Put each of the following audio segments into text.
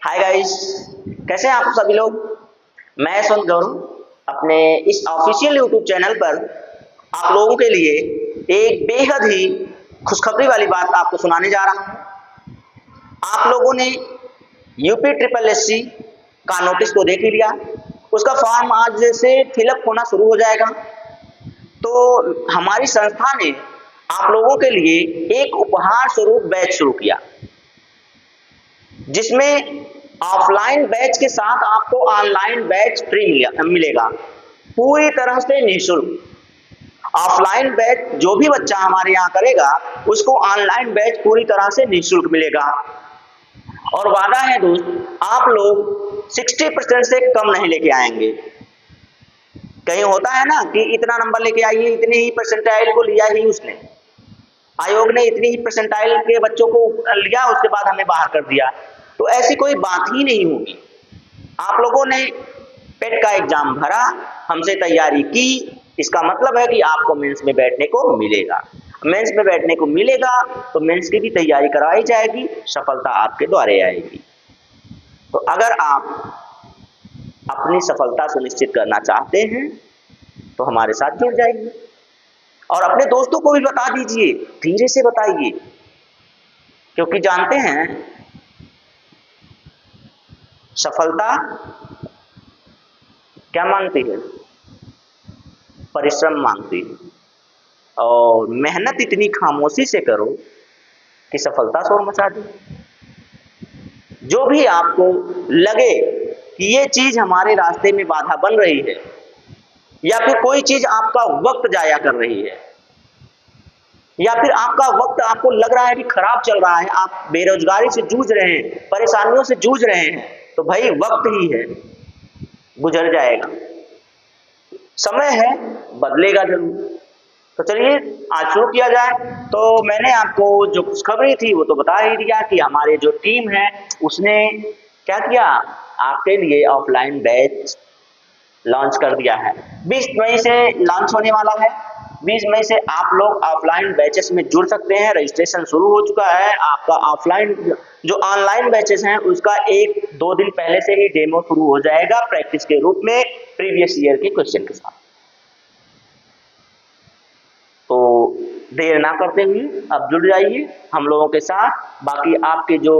Hi guys, कैसे हैं आप सभी लोग। मैं यशवंत गौरव अपने इस ऑफिशियल यूट्यूब चैनल पर आप लोगों के लिए एक बेहद ही खुशखबरी वाली बात आपको सुनाने जा रहा हूं। आप लोगों ने यूपी ट्रिपल एससी का नोटिस तो देख ही लिया, उसका फॉर्म आज से फिलअप होना शुरू हो जाएगा। तो हमारी संस्था ने आप लोगों के लिए एक उपहार स्वरूप बैच शुरू किया, जिसमें ऑफलाइन बैच के साथ आपको ऑनलाइन बैच फ्री मिलेगा, पूरी तरह से निःशुल्क। ऑफलाइन बैच जो भी बच्चा हमारे यहाँ करेगा उसको ऑनलाइन बैच पूरी तरह से निःशुल्क मिलेगा। और वादा है दोस्त, आप लोग 60% से कम नहीं लेके आएंगे। कहीं होता है ना कि इतना नंबर लेके आइए, इतने ही परसेंटाइल को लिया ही उसने, आयोग ने इतनी ही परसेंटाइल के बच्चों को लिया, उसके बाद हमें बाहर कर दिया। तो ऐसी कोई बात ही नहीं होगी। आप लोगों ने पेट का एग्जाम भरा, हमसे तैयारी की, इसका मतलब है कि आपको मेंस में बैठने को मिलेगा। मेंस में बैठने को मिलेगा तो मेंस की भी तैयारी कराई जाएगी, सफलता आपके द्वारे आएगी। तो अगर आप अपनी सफलता सुनिश्चित करना चाहते हैं तो हमारे साथ जुड़ जाइए और अपने दोस्तों को भी बता दीजिए, धीरे से बताइए, क्योंकि जानते हैं सफलता क्या मांगती है? परिश्रम मांगती है। और मेहनत इतनी खामोशी से करो कि सफलता शोर मचा दे। जो भी आपको लगे कि ये चीज हमारे रास्ते में बाधा बन रही है, या फिर कोई चीज आपका वक्त जाया कर रही है, या फिर आपका वक्त आपको लग रहा है कि खराब चल रहा है, आप बेरोजगारी से जूझ रहे हैं, परेशानियों से जूझ रहे हैं, तो भाई वक्त ही है, गुजर जाएगा। समय है, बदलेगा जरूर। तो चलिए आज शुरू किया जाए। तो मैंने आपको जो खुशखबरी थी वो तो बता ही दिया कि हमारे जो टीम है उसने क्या किया, आपके लिए ऑफलाइन बैच लॉन्च कर दिया है। 20 मई से लॉन्च होने वाला है। 20 मई से आप लोग ऑफलाइन बैचेस में जुड़ सकते हैं। रजिस्ट्रेशन शुरू हो चुका है। आपका ऑफलाइन जो ऑनलाइन बैचेस हैं उसका 1-2 दिन पहले से ही डेमो शुरू हो जाएगा, प्रैक्टिस के रूप में प्रीवियस ईयर के क्वेश्चन के साथ। तो देर ना करते हुए अब जुड़ जाइए हम लोगों के साथ। बाकी आपके जो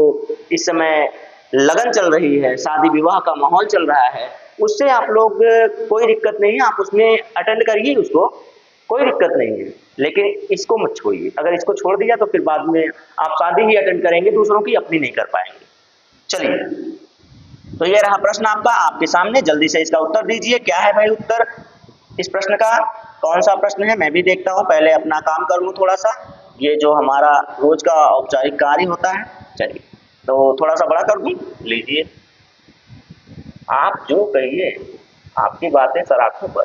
इस समय लगन चल रही है, शादी विवाह का माहौल चल रहा है, उससे आप लोग कोई दिक्कत नहीं है, आप उसमें अटेंड करिए, उसको कोई दिक्कत नहीं है। लेकिन इसको मत छोड़िए, अगर इसको छोड़ दिया तो फिर बाद में आप शादी ही अटेंड करेंगे, दूसरों की अपनी नहीं कर पाएंगे। चलिए, तो ये रहा प्रश्न आपका, आपके सामने, जल्दी से इसका उत्तर दीजिए। क्या है भाई उत्तर इस प्रश्न का? कौन सा प्रश्न है मैं भी देखता हूँ, पहले अपना काम कर लूँ थोड़ा सा। ये जो हमारा रोज का औपचारिक कार्य होता है, चलिए तो थोड़ा सा बड़ा कर दूँ, लीजिए। आप जो कहिए, आपकी बातें सराखों पर।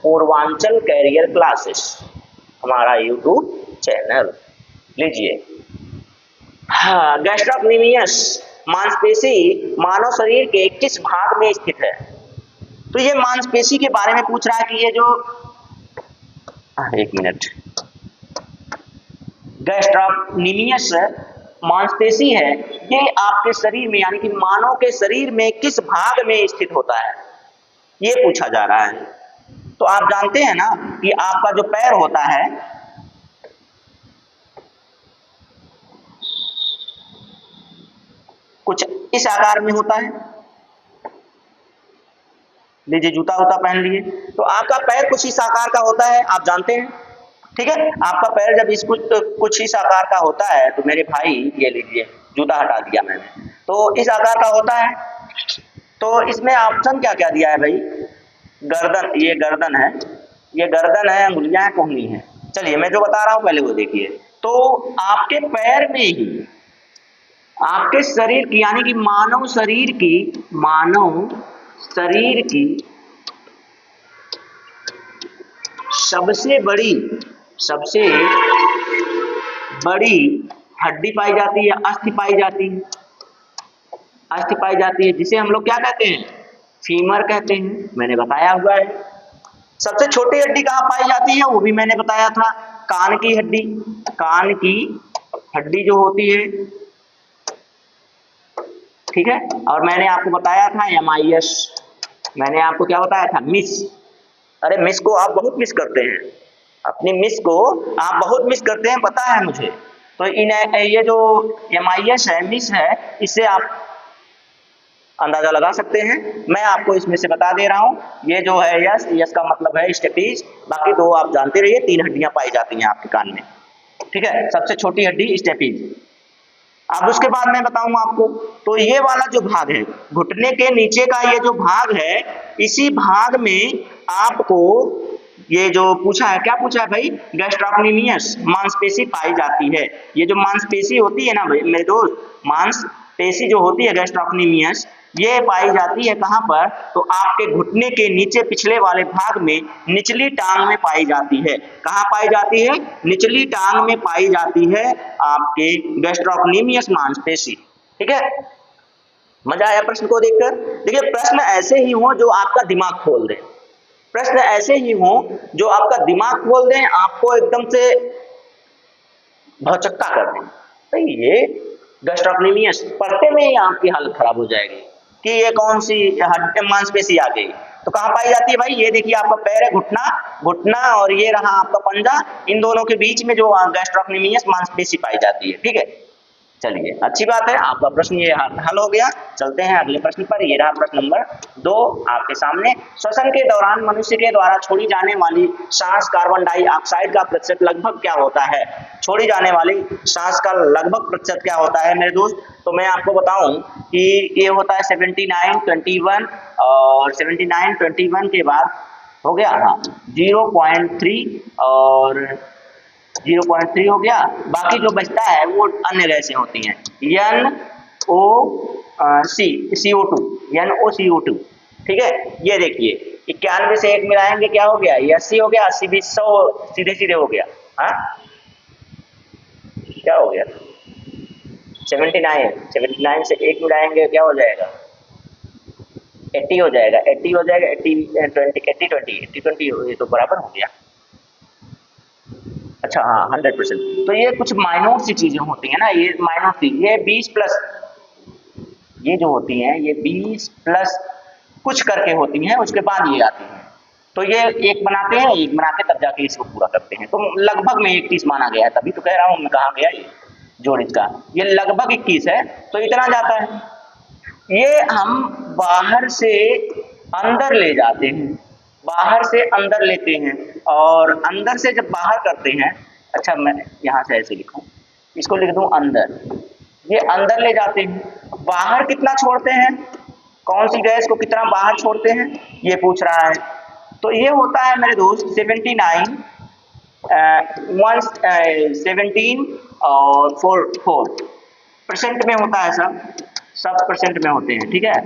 पूर्वांचल कैरियर क्लासेस हमारा यूट्यूब चैनल, लीजिए। हाँ, गैस्ट्रोक्नीमियस मांसपेशी मानव शरीर के किस भाग में स्थित है? तो ये मांसपेशी के बारे में पूछ रहा है कि ये जो एक मिनट, गैस्ट्रोक्नीमियस मांसपेशी है, ये आपके शरीर में यानी कि मानव के शरीर में किस भाग में स्थित होता है, ये पूछा जा रहा है। तो आप जानते हैं ना कि आपका जो पैर होता है, कुछ इस आकार में होता है। लीजिए, जूता वूता पहन लिए, तो आपका पैर कुछ इस आकार का होता है, आप जानते हैं, ठीक है। आपका पैर जब इस कुछ इस आकार का होता है, तो मेरे भाई ये लीजिए, जूता हटा दिया मैंने, तो इस आकार का होता है। तो इसमें ऑप्शन क्या क्या दिया है भाई? गर्दन, ये गर्दन है, ये गर्दन है, अंगुलियां हैं, कोहनी है। चलिए मैं जो बता रहा हूं पहले वो देखिए। तो आपके पैर में ही आपके शरीर की यानी कि मानव शरीर की सबसे बड़ी हड्डी पाई जाती है, अस्थि पाई जाती है, जिसे हम लोग क्या कहते हैं? फीमर कहते हैं, मैंने बताया हुआ है। सबसे छोटी हड्डी कहाँ पाई जाती है वो भी मैंने बताया था, कान की हड्डी जो होती है ठीक है। और मैंने आपको बताया था MIS, मैंने आपको क्या बताया था, मिस। अरे मिस को आप बहुत मिस करते हैं, अपनी मिस को आप बहुत मिस करते हैं, पता है मुझे। तो इन ये जो MIS है, मिस है, इससे आप अंदाजा लगा सकते हैं। मैं आपको इसमें से बता दे रहा हूं, ये जो है यस, यस का मतलब है स्टेपीज, बाकी दो आप जानते रहिए। 3 हड्डियां पाई जाती हैं आपके कान में, ठीक है। सबसे छोटी हड्डी स्टेपीज। अब उसके बाद मैं बताऊंगा आपको, तो ये वाला जो भाग है, घुटने के नीचे का ये जो भाग है, इसी भाग में आपको ये जो पूछा है, क्या पूछा है भाई, गैस्ट्रोक्नीमियस मांसपेशी पाई जाती है। ये जो मांसपेशी होती है ना भाई मेरे दोस्त, मांसपेशी जो होती है गैस्ट्रोक्नीमियस, ये पाई जाती है कहां पर, तो आपके घुटने के नीचे पिछले वाले भाग में, निचली टांग में पाई जाती है। कहां पाई जाती है, निचली टांग में पाई जाती है आपके गैस्ट्रोक्नीमियस मांसपेशी, ठीक है। मजा आया प्रश्न को देखकर। देखिए प्रश्न ऐसे ही हो जो आपका दिमाग खोल दे, प्रश्न ऐसे ही हो जो आपका दिमाग खोल दें, आपको एकदम से भौचक्का कर दें। तो ये गैस्ट्रोक्नीमियस पढ़ते में ही आपकी हालत खराब हो जाएगी कि ये कौन सी मांसपेशी आ गई। तो कहां पाई जाती है भाई, ये देखिए आपका पैर है, घुटना, घुटना और ये रहा आपका पंजा, इन दोनों के बीच में जो गैस्ट्रोक्नीमियस मांसपेशी पाई जाती है, ठीक है। चलिए अच्छी बात है, आपका प्रश्न ये हल हो गया। चलते हैं अगले प्रश्न पर। ये रहा प्रश्न नंबर 2 आपके सामने। श्वसन के दौरान मनुष्य के द्वारा छोड़ी जाने वाली सांस कार्बन डाइऑक्साइड का प्रतिशत लगभग क्या होता है। छोड़ी जाने वाली सांस का लगभग प्रतिशत क्या होता है मेरे दोस्त। तो मैं आपको बताऊं कि ये होता है 79-21 और 79-21 के बाद हो गया, हाँ 0.3 और 0.3 हो गया। बाकी जो बचता है वो अन्य गैसें होती हैं, NOC, NOCO2, ठीक है। ये देखिए 91 से 1 मिलाएंगे क्या हो गया, ये 80 हो गया, 80 भी 100 सीधे सीधे हो गया। हाँ क्या हो गया, 79 से 1 मिलाएंगे क्या हो जाएगा, 80 हो जाएगा, 80 हो जाएगा, 80-20 ये तो बराबर हो गया। अच्छा हाँ 100%। तो ये कुछ माइनर सी चीजें होती हैं ना, ये माइनर सी, ये 20 प्लस, ये जो होती हैं ये 20 प्लस कुछ करके होती हैं, उसके बाद ये आती हैं। तो ये एक बनाते हैं, एक बना के तब जाके इसको पूरा करते हैं। तो लगभग में 21 माना गया है, तभी तो कह रहा हूँ मैं, कहा गया ये जोड़ इसका, ये लगभग 21 है, तो इतना जाता है। ये हम बाहर से अंदर ले जाते हैं, बाहर से अंदर लेते हैं, और अंदर से जब बाहर करते हैं, अच्छा मैं यहाँ से ऐसे लिखूं, इसको लिख दूं अंदर, ये अंदर ले जाते हैं। बाहर कितना छोड़ते हैं, कौन सी गैस को कितना बाहर छोड़ते हैं, ये पूछ रहा है। तो ये होता है मेरे दोस्त 17 और 4% में होता है, सब परसेंट में होते हैं, ठीक है।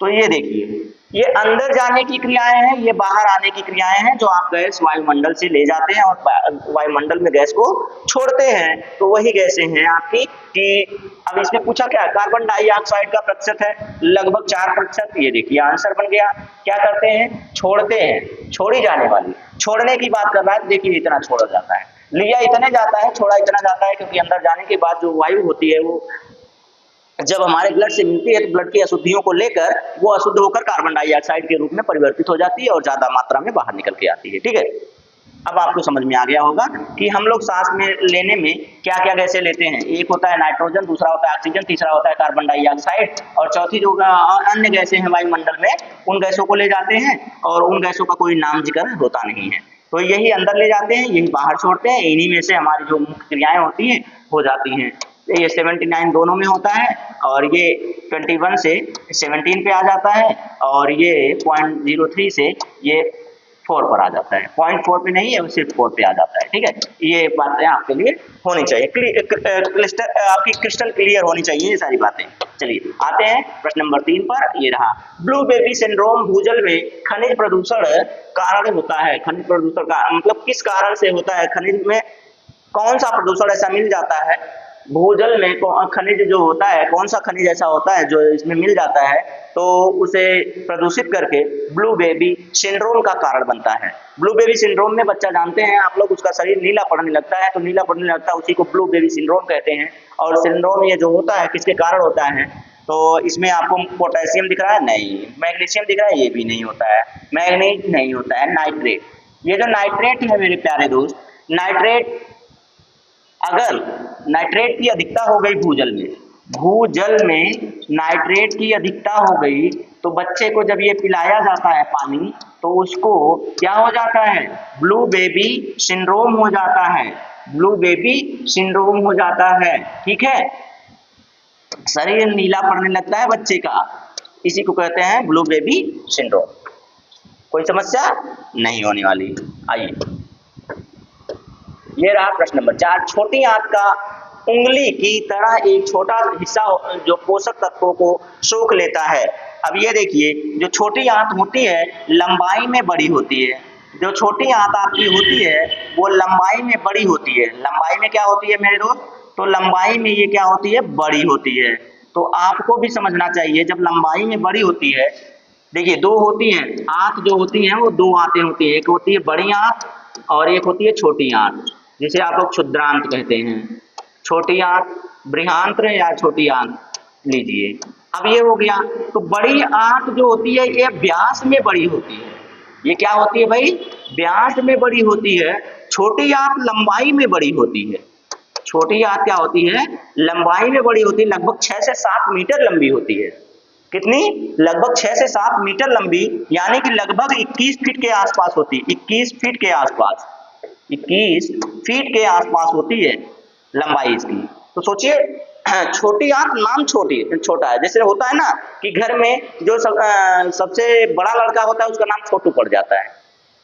तो ये देखिए, ये अंदर जाने की क्रियाएं हैं, ये बाहर आने की क्रियाएं हैं, जो आप गैस वायुमंडल से ले जाते हैं और वायुमंडल में गैस को छोड़ते हैं। तो वही गैसें हैं आपकी कि अब इसमें पूछा क्या, कार्बन डाइऑक्साइड का प्रतिशत है लगभग 4%। ये देखिए आंसर बन गया। क्या करते हैं, छोड़ते हैं, छोड़ी जाने वाली, छोड़ने की बात कर रहा है। देखिए इतना छोड़ा जाता है, लिया इतने जाता है, छोड़ा इतना जाता है, क्योंकि अंदर जाने के बाद जो वायु होती है वो जब हमारे ब्लड से मिलती है तो ब्लड की अशुद्धियों को लेकर वो अशुद्ध होकर कार्बन डाइऑक्साइड के रूप में परिवर्तित हो जाती है और ज्यादा मात्रा में बाहर निकल के आती है, ठीक है। अब आपको समझ में आ गया होगा कि हम लोग सांस में लेने में क्या क्या गैसें लेते हैं। एक होता है नाइट्रोजन, दूसरा होता है ऑक्सीजन, तीसरा होता है कार्बन डाइऑक्साइड, और चौथी जो अन्य गैसें हैं वायुमंडल में, उन गैसों को ले जाते हैं और उन गैसों का कोई नाम जिक्र होता नहीं है। तो यही अंदर ले जाते हैं, यही बाहर छोड़ते हैं, इन्हीं में से हमारी जो मुख्य क्रियाएं होती हैं हो जाती हैं। ये 79 दोनों में होता है, और ये 21 से 17 पे आ जाता है, और ये 0.03 से ये 4 पर आ जाता है। 0.4 पे नहीं है, सिर्फ 4 पे आ जाता है, ठीक है। ये बातें आपके लिए होनी चाहिए, आपकी क्रिस्टल क्लियर होनी चाहिए ये सारी बातें। चलिए आते हैं प्रश्न नंबर 3 पर। ये रहा, ब्लू बेबी सिंड्रोम भूजल में खनिज प्रदूषण कारण होता है। खनिज प्रदूषण का मतलब किस कारण से होता है, खनिज में कौन सा प्रदूषण ऐसा मिल जाता है भूजल में, खनिज जो होता है, कौन सा खनिज ऐसा होता है जो इसमें मिल जाता है तो उसे प्रदूषित करके ब्लू बेबी सिंड्रोम का कारण बनता है। ब्लू बेबी सिंड्रोम में बच्चा जानते हैं आप लोग, उसका शरीर नीला पड़ने लगता है, तो नीला पड़ने लगता है उसी को ब्लू बेबी सिंड्रोम कहते हैं। और सिंड्रोम ये जो होता है किसके कारण होता है, तो इसमें आपको पोटेशियम दिख रहा है, नहीं। मैग्नीशियम दिख रहा है, ये भी नहीं होता है। मैग्नीज नहीं होता है। नाइट्रेट, ये जो नाइट्रेट है मेरे प्यारे दोस्त, नाइट्रेट, अगर नाइट्रेट की अधिकता हो गई भूजल में नाइट्रेट की अधिकता हो गई तो बच्चे को जब ये पिलाया जाता है पानी तो उसको क्या हो जाता है, ब्लू बेबी सिंड्रोम हो जाता है, ब्लू बेबी सिंड्रोम हो जाता है। ठीक है, शरीर नीला पड़ने लगता है बच्चे का, इसी को कहते हैं ब्लू बेबी सिंड्रोम। कोई समस्या नहीं होने वाली। आइए, ये रहा प्रश्न नंबर 4। छोटी आंत का उंगली की तरह एक छोटा हिस्सा जो पोषक तत्वों को सोख लेता है। अब ये देखिए, जो छोटी आंत होती है लंबाई में बड़ी होती है, जो छोटी आंत आपकी होती है वो लंबाई में बड़ी होती है। लंबाई में क्या होती है मेरे दोस्त, तो लंबाई में ये क्या होती है, बड़ी होती है। तो आपको भी समझना चाहिए, जब लंबाई में बड़ी होती है, देखिए दो होती हैं आंत, जो होती हैं वो दो आंतें होती है, एक होती है बड़ी आंत और एक होती है छोटी आंत, जिसे आप लोग क्षुद्रांत कहते हैं। छोटी आंत, बृहदांत्र या छोटी आंत लीजिए। अब ये हो गया। तो बड़ी आंत जो होती है ये व्यास में बड़ी होती है। ये क्या होती है भाई, व्यास में बड़ी होती है। छोटी आंत लंबाई में बड़ी होती है। छोटी आंत क्या होती है, लंबाई में बड़ी होती है, लगभग 6 से 7 मीटर लंबी होती है। कितनी, लगभग 6 से 7 मीटर लंबी, यानी कि लगभग 21 फीट के आसपास होती है। 21 फीट के आसपास, 21 फीट के आसपास होती है लंबाई इसकी। तो सोचिए, छोटी आंत नाम छोटा है। जैसे होता है ना कि घर में जो सबसे बड़ा लड़का होता है उसका नाम छोटू पड़ जाता है,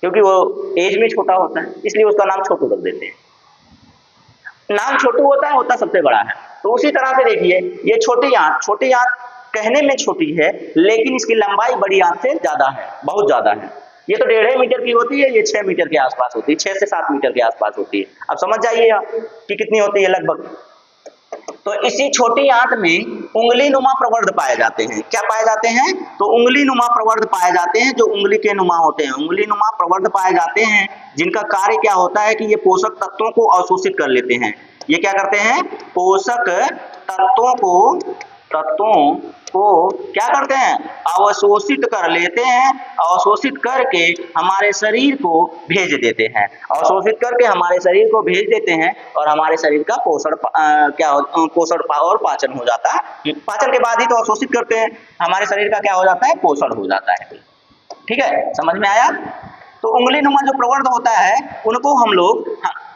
क्योंकि वो एज में छोटा होता है, इसलिए उसका नाम छोटू रख देते हैं। नाम छोटू होता सबसे बड़ा है। तो उसी तरह से देखिए, ये छोटी आंत कहने में छोटी है, लेकिन इसकी लंबाई बड़ी आंत से ज्यादा है, बहुत ज्यादा है। ये तो 1.5 मीटर की होती है, ये 6 मीटर के आसपास होती है, 6 से 7 मीटर के आसपास होती है। अब समझ जाइए आप कि कितनी होती है लगभग। तो इसी छोटी आंत में उंगली नुमा प्रवर्ध पाए जाते हैं। क्या पाए जाते हैं, तो उंगली नुमा प्रवर्ध पाए जाते हैं, जो उंगली के नुमा होते हैं, उंगली नुमा प्रवर्ध पाए जाते हैं, जिनका कार्य क्या होता है कि ये पोषक तत्वों को अवशोषित कर लेते हैं। ये क्या करते हैं, पोषक तत्वों को क्या करते हैं, अवशोषित कर लेते हैं। अवशोषित करके हमारे शरीर को भेज देते हैं, अवशोषित करके हमारे शरीर को भेज देते हैं, और हमारे शरीर का पोषण और पाचन हो जाता है। पाचन के बाद ही तो अवशोषित करते हैं, हमारे शरीर का क्या हो जाता है, पोषण हो जाता है। ठीक है, समझ में आया। तो उंगली नुमा जो प्रवर्ध होता है उनको हम लोग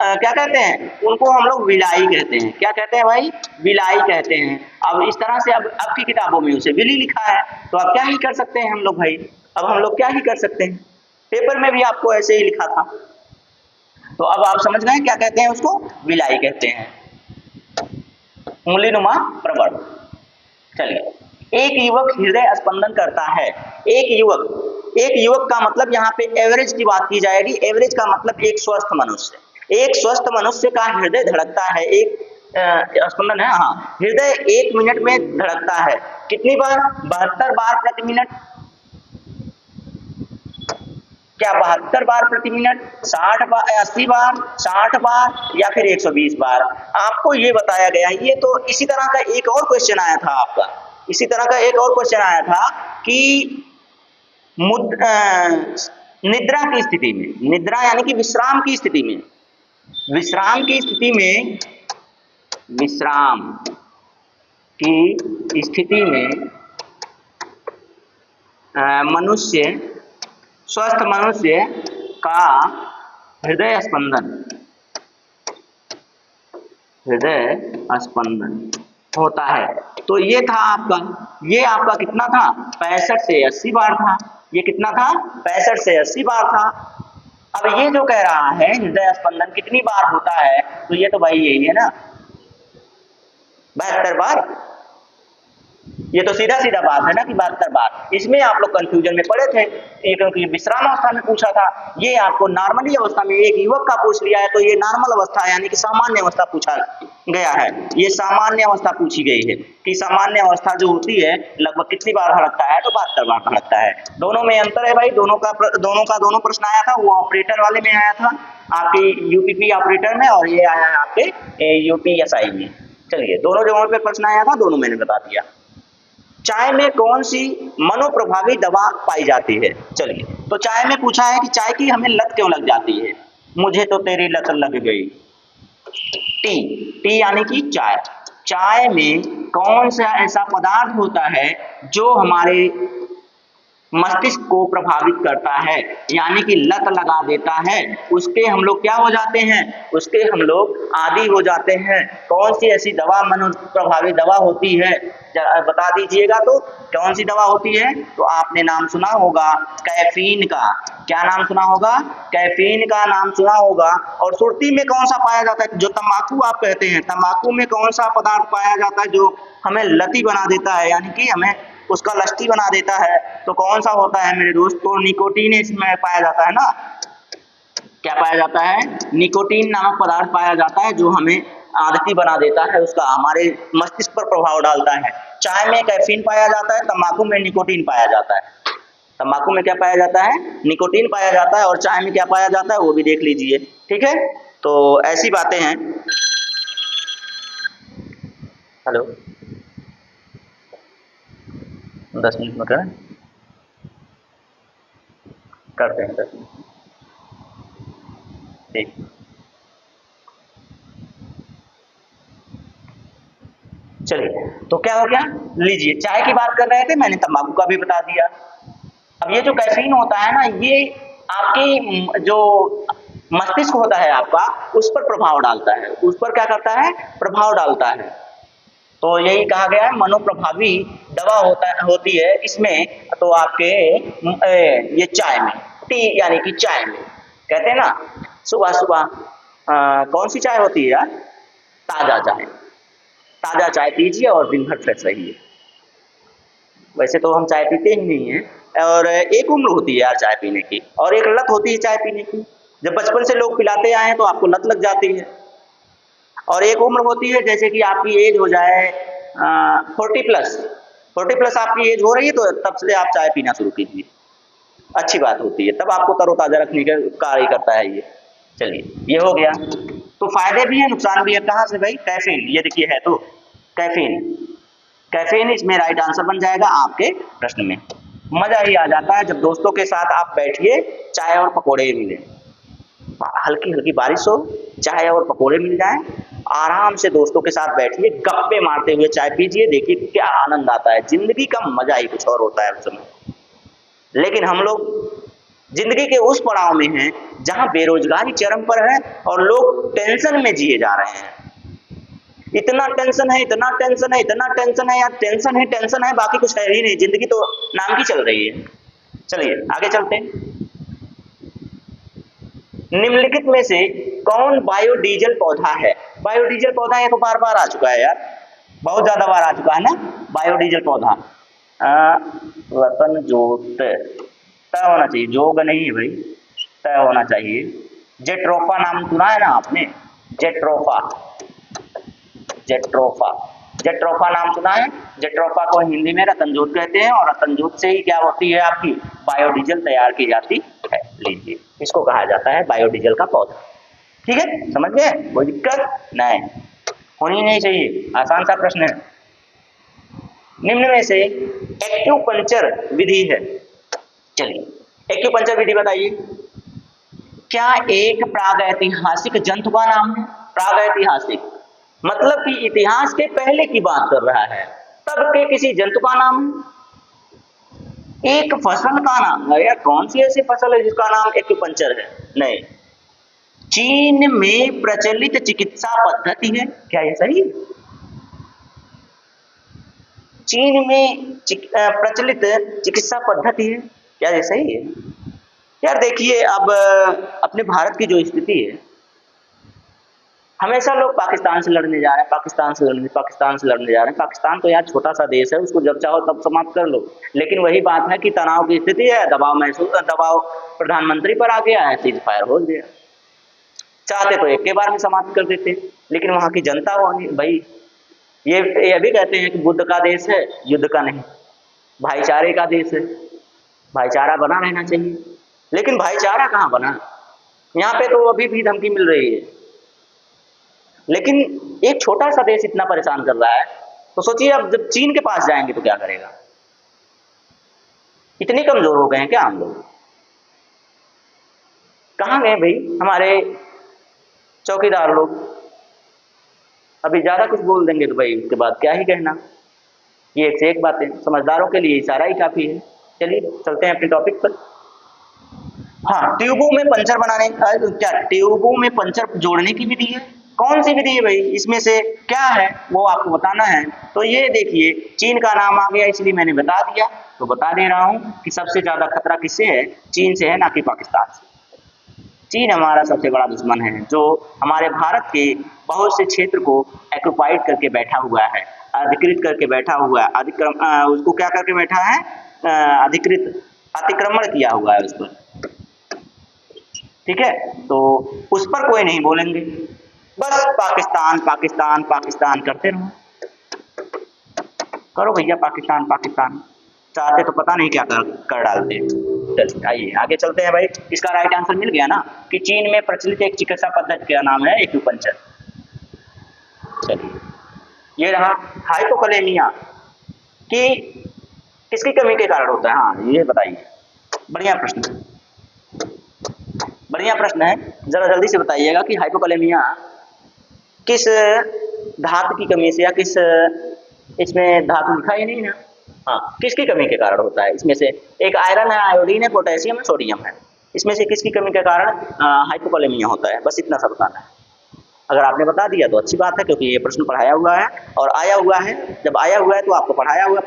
क्या कहते हैं, उनको हम लोग विलाई कहते हैं। क्या कहते हैं भाई, विलाई कहते हैं। अब इस तरह से अब आपकी किताबों में उसे विली लिखा है, तो अब क्या ही कर सकते हैं हम लोग भाई, अब हम लोग क्या ही कर सकते हैं, पेपर में भी आपको ऐसे ही लिखा था। तो अब आप समझ गए क्या कहते हैं, उसको विलाई कहते हैं, उंगली नुमा प्रवर्ध। चलिए, एक युवक हृदय स्पंदन करता है। एक युवक का मतलब यहाँ पे एवरेज की बात की जाएगी। एवरेज का मतलब एक स्वस्थ मनुष्य, एक स्वस्थ मनुष्य का हृदय धड़कता है, एक स्पंदन है, हाँ, हृदय 1 मिनट में धड़कता है। कितनी बार, 72 बार प्रति मिनट। क्या 72 बार प्रति मिनट, 60 बार, 80 बार, 60 बार या फिर 120 बार, आपको ये बताया गया। ये तो इसी तरह का एक और क्वेश्चन आया था आपका, इसी तरह का एक और क्वेश्चन आया था कि निद्रा की स्थिति में, निद्रा यानी कि विश्राम की स्थिति में, विश्राम की स्थिति में मनुष्य, स्वस्थ मनुष्य का हृदय स्पंदन होता है। तो ये था आपका, ये आपका कितना था, 65 से 80 बार था। ये कितना था, 65 से 80 बार था। अब ये जो कह रहा है हृदय स्पंदन कितनी बार होता है, तो ये तो भाई यही है ना, 72 बार। ये तो सीधा सीधा बात है ना कि 72 बार। इसमें आप लोग कंफ्यूजन में पड़े थे, ये क्योंकि विश्राम अवस्था में पूछा था, ये आपको नॉर्मली अवस्था में एक युवक का पूछ लिया है, तो ये नॉर्मल अवस्था यानी कि सामान्य अवस्था पूछा गया है। ये सामान्य अवस्था पूछी गई है कि सामान्य अवस्था जो होती है लगभग कितनी बार धड़कता है, तो 72 बार धड़कता है। दोनों में अंतर है भाई, दोनों प्रश्न आया था, वो ऑपरेटर वाले में आया था आपके यूपीपी ऑपरेटर में, और ये आया है आपके यूपीएसआई में। चलिए, दोनों जगहों पे प्रश्न आया था, दोनों मैंने बता दिया। चाय में कौन सी मनोप्रभावी दवा पाई जाती है? चलिए, तो चाय में पूछा है कि चाय की हमें लत क्यों लग जाती है? मुझे तो तेरी लत लग गई। टी, टी यानी कि चाय। चाय में कौन सा ऐसा पदार्थ होता है जो हमारे मस्तिष्क को प्रभावित करता है, यानी कि लत लगा देता है, उसके हम लोग क्या हो जाते हैं, उसके हम लोग आदी हो जाते हैं। कौन सी ऐसी दवा मनो प्रभावित दवा होती है, जरा बता दीजिएगा। तो कौन सी दवा होती है? तो आपने नाम सुना होगा कैफीन का। क्या नाम सुना होगा? कैफीन का नाम सुना होगा। और सुर्ती में कौन सा पाया जाता है? जो तंबाकू आप कहते हैं, तंबाकू में कौन सा पदार्थ पाया जाता है जो हमें लती बना देता है, यानी कि हमें उसका लस्टी बना देता है? तो कौन सा होता है मेरे दोस्त? तो निकोटीन इसमें पाया जाता है ना। क्या पाया जाता है? निकोटीन नामक पदार्थ पाया जाता है जो हमें आदती बना देता है, उसका हमारे मस्तिष्क पर प्रभाव डालता है। चाय में कैफीन पाया जाता है, तंबाकू में निकोटीन पाया जाता है। तंबाकू में क्या पाया जाता है? निकोटीन पाया जाता है। और चाय में क्या पाया जाता है वो भी देख लीजिए, ठीक है। तो ऐसी बातें हैं। हेलो, 10 मिनट में करें, करते हैं 10 मिनट, ठीक। चलिए, तो क्या हो गया, लीजिए चाय की बात कर रहे थे, मैंने तंबाकू का भी बता दिया। अब ये जो कैफीन होता है ना, ये आपकी जो मस्तिष्क होता है आपका, उस पर प्रभाव डालता है। उस पर क्या करता है? प्रभाव डालता है। तो यही कहा गया है मनोप्रभावी दवा होती है इसमें। तो आपके ये चाय में, टी यानी कि चाय में, कहते हैं ना सुबह सुबह कौन सी चाय होती है यार? ताजा चाय। ताजा चाय पीजिए और दिन भर फ्रेश रहिए। वैसे तो हम चाय पीते ही नहीं हैं, और एक उम्र होती है यार चाय पीने की, और एक लत होती है चाय पीने की। जब बचपन से लोग पिलाते आए हैं तो आपको लत लग जाती है। और एक उम्र होती है, जैसे कि आपकी एज हो जाए 40+, 40+ आपकी एज हो रही है, तो तब से आप चाय पीना शुरू कीजिए। अच्छी बात होती है, तब आपको तरोताजा रखने का कार्य करता है ये। चलिए, ये हो गया। तो फायदे भी है, नुकसान भी है। कहाँ से भाई? कैफीन, ये देखिए है तो कैफीन। कैफीन इसमें राइट आंसर बन जाएगा आपके प्रश्न में। मजा ही आ जाता है जब दोस्तों के साथ आप बैठिए, चाय और पकोड़े मिले, हल्की हल्की बारिश हो, चाय और पकोड़े मिल जाएं, आराम से दोस्तों के साथ बैठिए, गप्पे मारते हुए चाय पीजिए, देखिए क्या आनंद आता है। जिंदगी का मजा ही कुछ और होता है उस समय। लेकिन हम लोग जिंदगी के उस पड़ाव में हैं जहां बेरोजगारी चरम पर है और लोग टेंशन में जिए जा रहे हैं। इतना टेंशन है, इतना टेंशन है, इतना टेंशन है यार, टेंशन है, बाकी कुछ है ही नहीं। जिंदगी तो नाम की चल रही है। चलिए आगे चलते हैं। निम्नलिखित में से कौन बायोडीजल पौधा है? बायोडीजल पौधा, ये तो बार बार आ चुका है यार, बहुत ज्यादा बार आ चुका है ना बायोडीजल पौधा। रतन जोत, तय होना चाहिए, जोग नहीं है भाई, तय होना चाहिए। जेट्रोफा नाम सुना है ना आपने? जेट्रोफा, जेट्रोफा, जेट्रोफा नाम सुना है? जेट्रोफा को हिंदी में रतनजोत कहते हैं, और रतनजोत से ही क्या होती है आपकी बायोडीजल तैयार की जाती है। लीजिए, इसको कहा जाता है बायोडीजल का पौधा। ठीक है, समझ गए? कोई दिक्कत नहीं, होनी नहीं चाहिए, आसान सा प्रश्न है। निम्न में से एक्यूपंक्चर विधि है। चलिए, एक्यूपंक्चर विधि बताइए। क्या एक प्रागैतिहासिक जंतु का नाम है? प्रागैतिहासिक मतलब कि इतिहास के पहले की बात कर रहा है, तब के किसी जंतु का नाम है। एक फसल का नाम है, या कौन सी ऐसी फसल है जिसका नाम एक्यूपंक्चर है? नहीं। चीन में प्रचलित चिकित्सा पद्धति है, क्या ये सही? चीन में प्रचलित चिकित्सा पद्धति है, क्या ये सही है? यार देखिए, अब अपने भारत की जो स्थिति है, हमेशा लोग पाकिस्तान से लड़ने जा रहे हैं, पाकिस्तान से लड़ने जा रहे हैं। पाकिस्तान तो यार छोटा सा देश है, उसको जब चाहो तब समाप्त कर लो। लेकिन वही बात है कि तनाव की स्थिति है, दबाव प्रधानमंत्री पर आ गया है, सीज फायर हो गया। चाहते तो एक के बार में समाप्त कर देते, लेकिन वहां की जनता भाई ये भी कहते हैं कि बुद्ध का देश है, युद्ध का नहीं, भाईचारे का देश है, भाईचारा बना रहना चाहिए। लेकिन भाईचारा कहाँ बना? यहाँ पे तो अभी भी धमकी मिल रही है। लेकिन एक छोटा सा देश इतना परेशान कर रहा है, तो सोचिए अब जब चीन के पास जाएंगे तो क्या करेगा। इतने कमजोर हो गए हैं क्या हम लोग। कहाँ गए भाई हमारे चौकीदार लोग। अभी ज्यादा कुछ बोल देंगे तो भाई उसके बाद क्या ही कहना। ये एक से एक बातें, समझदारों के लिए इशारा ही काफी है। चलिए चलते हैं अपने टॉपिक पर। हाँ, ट्यूबों में पंचर बनाने का क्या, ट्यूबों में पंचर जोड़ने की विधि है। कौन सी विधि है भाई, इसमें से क्या है वो आपको बताना है। तो ये देखिए चीन का नाम आ गया इसलिए मैंने बता दिया। तो बता दे रहा हूँ कि सबसे ज्यादा खतरा किससे है, चीन से है, ना कि पाकिस्तान से। चीन हमारा सबसे बड़ा दुश्मन है जो हमारे भारत के बहुत से क्षेत्र को एक्युपाइड करके बैठा हुआ है, अधिकृत करके बैठा हुआ है, उसको क्या करके बैठा है, अधिकृत अतिक्रमण किया हुआ है उस पर। ठीक है, तो उस पर कोई नहीं बोलेंगे, बस पाकिस्तान पाकिस्तान पाकिस्तान करते रहो। करो भैया पाकिस्तान पाकिस्तान, चाहते तो पता नहीं क्या कर डालते। चलिए आइए आगे चलते हैं भाई। इसका राइट आंसर मिल गया ना कि चीन में प्रचलित एक चिकित्सा पद्धति का नाम है एक्यूपंक्चर। चलिए ये रहा हाइपोकलेमिया कि किसकी कमी के कारण होता है। हाँ ये बताइए, बढ़िया प्रश्न, बढ़िया प्रश्न है। जरा जल्दी से बताइएगा कि हाइपोकलेमिया किस धातु की कमी से या किस, इसमें धातु लिखा ही नहीं ना, हाँ किसकी कमी के कारण होता है। इसमें से एक आयरन है, आयोडीन है, पोटेशियम है, सोडियम है। इसमें से किसकी कमी के कारण हाइपोकलेमिया होता है, बस इतना सा बताना है। अगर आपने बता दिया तो अच्छी बात है क्योंकि ये प्रश्न पढ़ाया हुआ है और आया हुआ है। जब आया हुआ है तो आपको पढ़ाया हुआ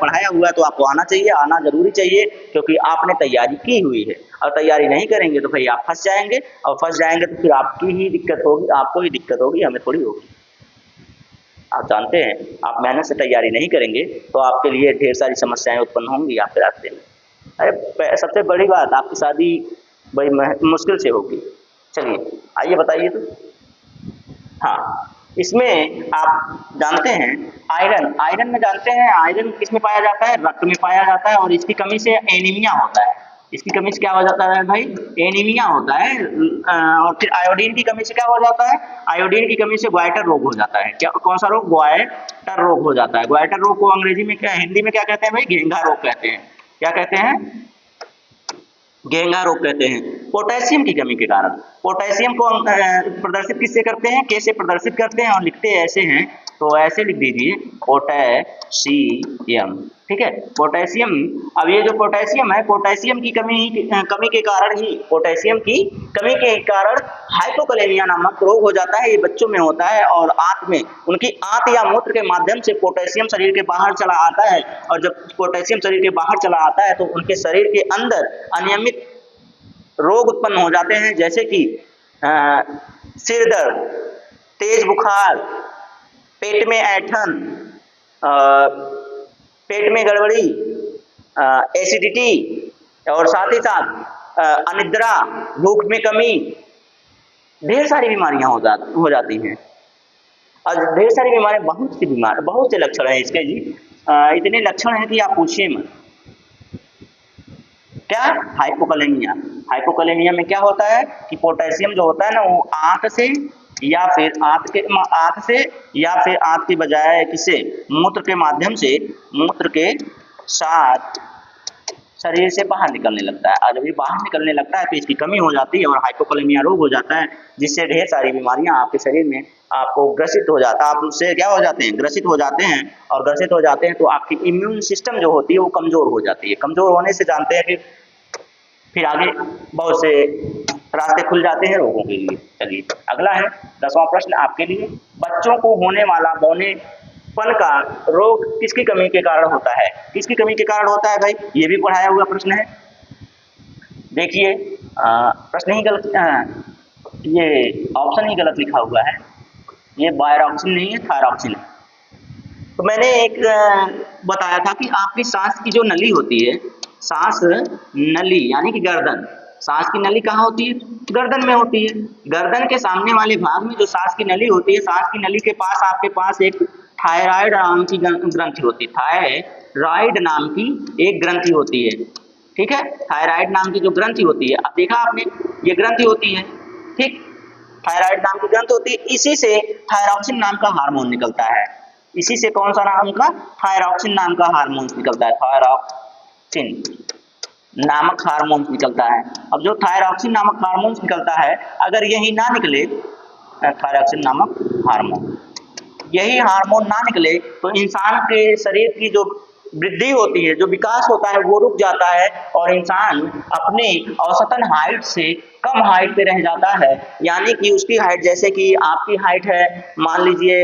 है तो आपको आना चाहिए, आना जरूरी चाहिए क्योंकि आपने तैयारी की हुई है। और तैयारी नहीं करेंगे तो भाई आप फंस जाएंगे, और फंस जाएंगे तो फिर आपकी ही दिक्कत होगी, आपको ही दिक्कत होगी, हमें थोड़ी होगी। आप जानते हैं आप मेहनत से तैयारी नहीं करेंगे तो आपके लिए ढेर सारी समस्याएं उत्पन्न होंगी आपके रास्ते में। अरे सबसे बड़ी बात आपकी शादी बड़ी मुश्किल से होगी। चलिए आइए बताइए तो। हाँ इसमें आप जानते हैं आयरन, आयरन में जानते हैं आयरन किस में पाया जाता है, रक्त में पाया जाता है और इसकी कमी से एनीमिया होता है। इसकी कमी से क्या हो जाता है भाई, एनीमिया होता है। और फिर आयोडीन की कमी से क्या हो जाता है, आयोडीन की कमी से ग्वाइटर रोग हो जाता है। क्या, कौन सा रोग, ग्वाइटर रोग हो जाता है। ग्वाइटर रोग को अंग्रेजी में क्या, हिंदी में क्या कहते हैं भाई, घेंघा रोग कहते हैं। क्या कहते हैं, घेंघा रोग कहते हैं। पोटेशियम की कमी के कारण, पोटेशियम को प्रदर्शित किससे करते हैं, कैसे प्रदर्शित करते हैं और लिखते ऐसे हैं, तो ऐसे लिख दीजिए पोटेशियम। ठीक है, पोटेशियम। अब ये जो पोटेशियम है, पोटेशियम की कमी के कारण ही, पोटेशियम की कमी के कारण हाइपोकलेमिया नामक रोग हो जाता है। ये बच्चों में होता है और आंत में, उनकी आंत या मूत्र के माध्यम से पोटेशियम शरीर के बाहर चला आता है। और जब पोटेशियम शरीर के बाहर चला आता है तो उनके शरीर के अंदर अनियमित रोग उत्पन्न हो जाते हैं, जैसे कि सिर दर्द, तेज बुखार, पेट में ऐंठन, पेट में गड़बड़ी, एसिडिटी और साथ ही साथ अनिद्रा, भूख में कमी, ढेर सारी बीमारियां हो जाती हैं। और ढेर सारी बीमारियां, बहुत से लक्षण हैं इसके जी। इतने लक्षण हैं कि आप पूछिए मत। क्या, हाइपोकलेमिया। हाइपोकलेमिया में क्या होता है कि पोटेशियम जो होता है ना वो आंत से या फिर आंत के बजाय किसे, मूत्र के माध्यम से, मूत्र के साथ शरीर से बाहर निकलने लगता है। और जब ये बाहर निकलने लगता है तो इसकी कमी हो जाती है और हाइपोकलेमिया रोग हो जाता है, जिससे ढेर सारी बीमारियां आपके शरीर में आपको ग्रसित हो जाता है। आप उससे क्या हो जाते हैं, ग्रसित हो जाते हैं। और ग्रसित हो जाते हैं तो आपकी इम्यून सिस्टम जो होती है वो कमजोर हो जाती है। कमजोर होने से जानते हैं कि फिर आगे बहुत से रास्ते खुल जाते हैं रोगों के लिए। चलिए अगला है 10वां प्रश्न आपके लिए, बच्चों को होने वाला बौनेपन का रोग किसकी कमी के कारण होता है। किसकी कमी के कारण होता है भाई, ये भी पढ़ाया हुआ प्रश्न है। देखिए प्रश्न ही गलत, ये ऑप्शन ही गलत लिखा हुआ है। ये बायरॉक्सिन नहीं है, थायरॉक्सिन है। तो मैंने एक बताया था कि आपकी सांस की जो नली होती है, सांस नली यानी कि गर्दन, सांस की नली कहाँ होती है, गर्दन में होती है। गर्दन के सामने वाले भाग में जो सांस की नली होती है, सांस की नली के पास आपके पास एक थायराइड नाम की ग्रंथि होती है। थायराइड नाम की एक ग्रंथि होती है। ठीक है, थायराइड नाम की जो ग्रंथि होती है, अब देखा आपने, ये ग्रंथि होती है। ठीक, थायराइड नाम की ग्रंथि होती है, इसी से थायरॉक्सिन नाम का हार्मोन निकलता है। इसी से कौन सा नाम का, थायरॉक्सिन नाम का हार्मोन निकलता है, थायरॉक्सिन नामक हार्मोन निकलता है। अब जो थायरॉक्सिन नामक हार्मोन निकलता है, अगर यही ना निकले थायरॉक्सिन नामक हार्मोन, यही हार्मोन ना निकले तो इंसान के शरीर की जो वृद्धि होती है, जो विकास होता है वो रुक जाता है और इंसान अपने औसतन हाइट से कम हाइट पे रह जाता है। यानी कि उसकी हाइट, जैसे कि आपकी हाइट है मान लीजिए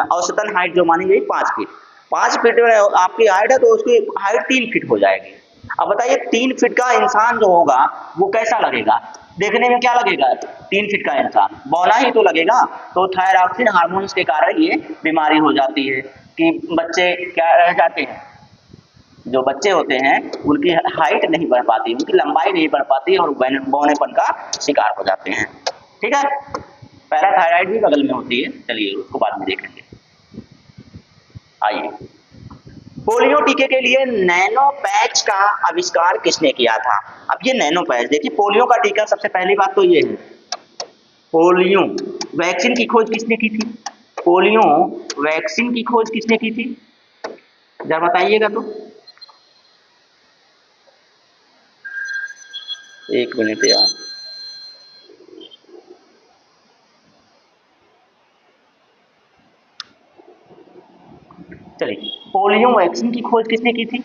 औसतन हाइट जो मानी गई 5 फीट, 5 फीट आपकी हाइट है तो उसकी हाइट 3 फीट हो जाएगी। अब बताइए 3 फीट का इंसान जो होगा वो कैसा लगेगा, देखने में क्या लगेगा, 3 फीट का इंसान बौना ही तो लगेगा। तो थायरॉक्सिन हार्मोन्स के कारण ये बीमारी हो जाती है कि बच्चे क्या रह जाते हैं, जो बच्चे होते हैं उनकी हाइट नहीं बढ़ पाती, उनकी लंबाई नहीं बढ़ पाती और बौनेपन का शिकार हो जाते हैं। ठीक है, पैराथायराइड भी बगल में होती है, चलिए उसको बाद में देखेंगे। आइए, पोलियो टीके के लिए नैनो पैच का आविष्कार किसने किया था। अब ये नैनो पैच देखिए, पोलियो का टीका सबसे पहली बात तो ये है, पोलियो वैक्सीन की खोज किसने की थी, पोलियो वैक्सीन की खोज किसने की थी, जरा बताइएगा तो। एक मिनट यार, चलिए पोलियो वैक्सीन की खोज किसने की थी,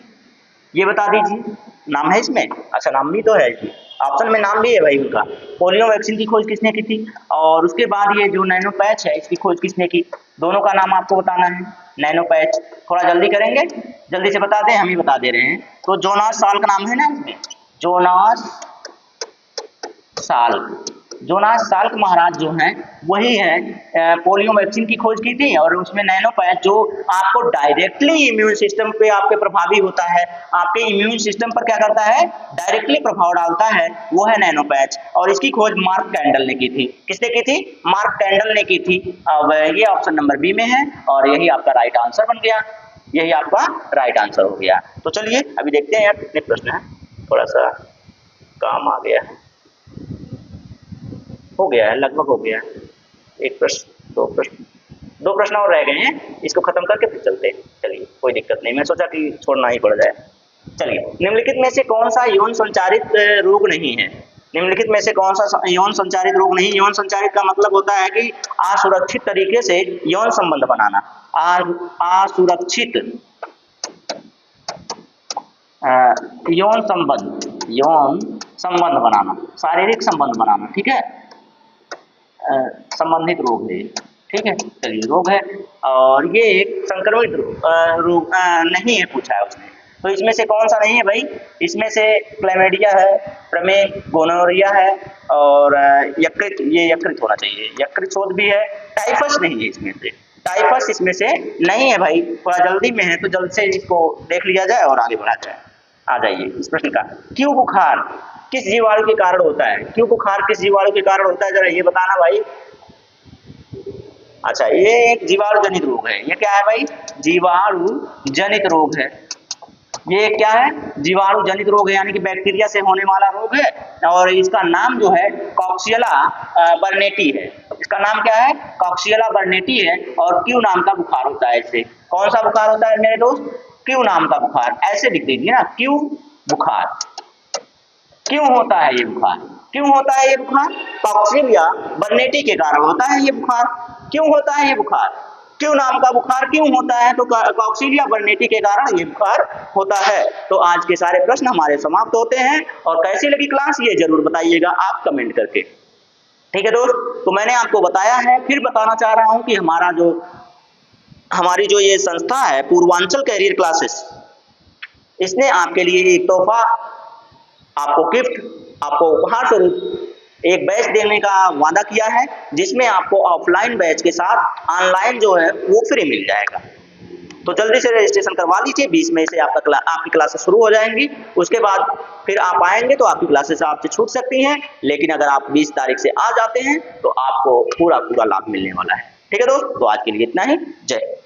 ये बता दीजिए। नाम है इसमें, अच्छा नाम भी तो है इसमें, ऑप्शन में नाम भी है भाई उनका। पोलियो वैक्सीन की खोज किसने की थी, और उसके बाद ये जो नैनो पैच है इसकी खोज किसने की, दोनों का नाम आपको बताना है। नैनो पैच थोड़ा जल्दी करेंगे, जल्दी से बता दें, हम ही बता दे रहे हैं। तो जोनास साल्क नाम है ना इसमें, जोनास साल्क, जोनास साल्क महाराज जो हैं वही हैं पोलियो वैक्सीन की खोज की थी। और उसमें नैनो पैच जो आपको डायरेक्टली इम्यून सिस्टम पे आपके प्रभावी होता है, आपके इम्यून सिस्टम पर क्या करता है, डायरेक्टली प्रभाव डालता है, वो है नैनो पैच। और इसकी खोज मार्क कैंडल ने की थी, किसने की थी, मार्क कैंडल ने की थी। अब ये ऑप्शन नंबर बी में है और यही आपका राइट आंसर बन गया, यही आपका राइट आंसर हो गया। तो चलिए अभी देखते हैं यार कितने प्रश्न है, थोड़ा सा काम आ गया है, हो गया है लगभग हो गया है, एक प्रश्न दो प्रश्न और रह गए हैं, इसको खत्म करके फिर चलते हैं। चलिए कोई दिक्कत नहीं, मैं सोचा कि छोड़ना ही पड़ जाए। चलिए, निम्नलिखित में से कौन सा यौन संचारित रोग नहीं है, निम्नलिखित में से कौन सा यौन संचारित रोग नहीं। यौन संचारित का मतलब होता है कि असुरक्षित तरीके से यौन संबंध बनाना, असुरक्षित यौन संबंध बनाना, शारीरिक संबंध बनाना, ठीक है, संबंधित रोग है, ठीक है। चलिए रोग है और ये एक संक्रमित रोग नहीं है पूछा है उसने, तो इसमें से कौन सा नहीं है भाई, इसमें से क्लैमिडिया है, प्रमेय, गोनोरिया है और यकृत, ये यकृत होना चाहिए, यकृत शोथ भी है, टाइफस नहीं है इसमें से, टाइफस इसमें से नहीं है भाई, थोड़ा जल्दी में है तो जल्द से इसको देख लिया जाए और आगे बढ़ा जाए। आ जाइए इस प्रश्न का, क्यों बुखार किस जीवाणु के कारण होता है, क्यों बुखार किस जीवाणु के कारण होता है, जरा ये बताना भाई। अच्छा, ये एक जीवाणु जनित रोग है, ये क्या है भाई, जीवाणु जनित रोग है, ये क्या है, जीवाणु जनित रोग है, यानी कि बैक्टीरिया से होने वाला रोग है और इसका नाम जो है कॉक्सियला बर्नेटी है, इसका नाम क्या है, कॉक्सियला बर्नेटी है। और क्यू नाम का बुखार होता है इससे, कौन सा बुखार होता है मेरे दोस्त, क्यू नाम का बुखार, ऐसे लिख दीजिए ना, क्यू बुखार। क्यों होता है ये बुखार, क्यों होता है ये बुखार, कॉक्सियला बर्नेटी के कारण होता है ये बुखार। क्यों होता है ये बुखार, क्यों नाम का बुखार क्यों होता है, तो कॉक्सियला बर्नेटी के कारण ये बुखार होता है। तो आज के सारे प्रश्न हमारे समाप्त होते हैं और कैसी लगी क्लास ये जरूर बताइएगा आप कमेंट करके, ठीक है दोस्त। तो मैंने आपको बताया है, फिर बताना चाह रहा हूं कि हमारी जो ये संस्था है पूर्वांचल कैरियर क्लासेस, इसने आपके लिए एक तोहफा, आपको गिफ्ट, आपको उपहार स्वरूप एक बैच देने का वादा किया है, जिसमें आपको ऑफलाइन बैच के साथ ऑनलाइन जो है वो फ्री मिल जाएगा। तो जल्दी से रजिस्ट्रेशन करवा लीजिए, 20 मई से आपकी क्लासेस शुरू हो जाएंगी, उसके बाद फिर आप आएंगे तो आपकी क्लासेस आपसे छूट सकती हैं, लेकिन अगर आप 20 तारीख से आ जाते हैं तो आपको पूरा लाभ मिलने वाला है, ठीक है दोस्त। तो आज के लिए इतना ही, जय।